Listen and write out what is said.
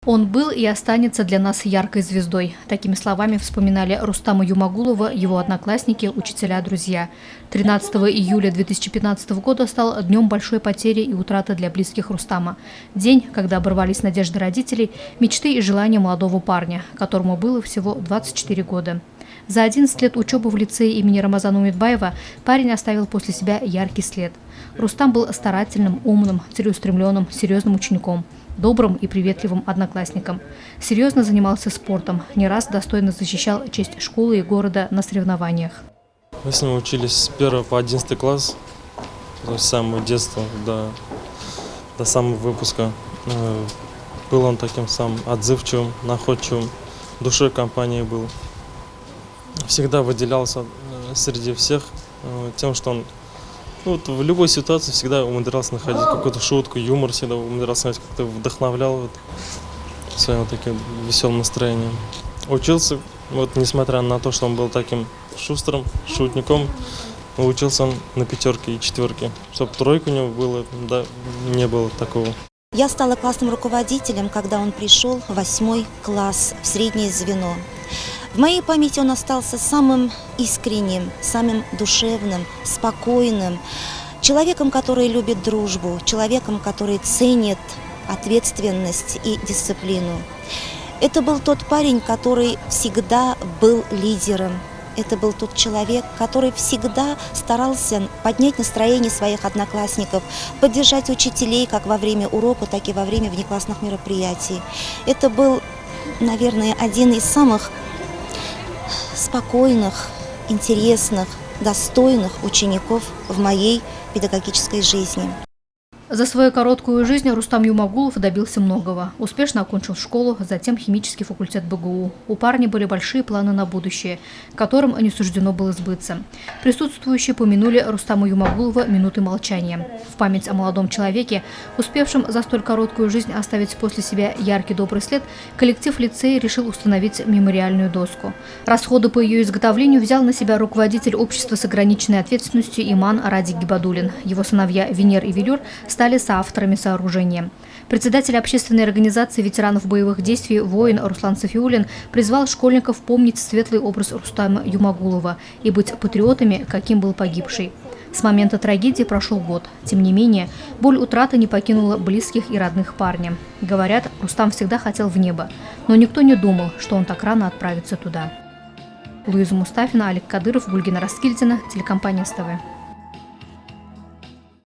Он был и останется для нас яркой звездой. Такими словами вспоминали Рустама Юмагулова его одноклассники, учителя, друзья. 13 июля 2015 года стал днем большой потери и утраты для близких Рустама. День, когда оборвались надежды родителей, мечты и желания молодого парня, которому было всего 24 года. За 11 лет учебы в лицее имени Рамазана Умедбаева парень оставил после себя яркий след. Рустам был старательным, умным, целеустремленным, серьезным учеником, добрым и приветливым одноклассником. Серьезно занимался спортом, не раз достойно защищал честь школы и города на соревнованиях. Мы с ним учились с 1 по 11 класс, то есть с самого детства до самого выпуска. Был он таким самым отзывчивым, находчивым, душой компании был. Всегда выделялся среди всех тем, что он в любой ситуации всегда умудрялся находить какую-то шутку, юмор всегда умудрялся находить, как-то вдохновлял своим таким веселым настроением. Учился, несмотря на то, что он был таким шустрым, шутником, учился он на 5 и 4. Чтобы тройку у него было, да, не было такого. Я стала классным руководителем, когда он пришел в 8 класс, в среднее звено. В моей памяти он остался самым искренним, самым душевным, спокойным, человеком, который любит дружбу, человеком, который ценит ответственность и дисциплину. Это был тот парень, который всегда был лидером. Это был тот человек, который всегда старался поднять настроение своих одноклассников, поддержать учителей как во время урока, так и во время внеклассных мероприятий. Это был, наверное, один из самых спокойных, интересных, достойных учеников в моей педагогической жизни. За свою короткую жизнь Рустам Юмагулов добился многого. Успешно окончил школу, затем химический факультет БГУ. У парня были большие планы на будущее, которым не суждено было сбыться. Присутствующие помянули Рустама Юмагулова минуты молчания. В память о молодом человеке, успевшем за столь короткую жизнь оставить после себя яркий добрый след, коллектив лицея решил установить мемориальную доску. Расходы по ее изготовлению взял на себя руководитель общества с ограниченной ответственностью Иман Радик Гибадуллин. Его сыновья Венер и Велюр стали соавторами сооружения. Председатель общественной организации ветеранов боевых действий воин Руслан Сафиуллин призвал школьников помнить светлый образ Рустама Юмагулова и быть патриотами, каким был погибший. С момента трагедии прошел год. Тем не менее, боль утраты не покинула близких и родных парня. Говорят, Рустам всегда хотел в небо, но никто не думал, что он так рано отправится туда. Луиза Мустафина, Алик Кадыров, Гульгина Раскильдина, телекомпания СТВ.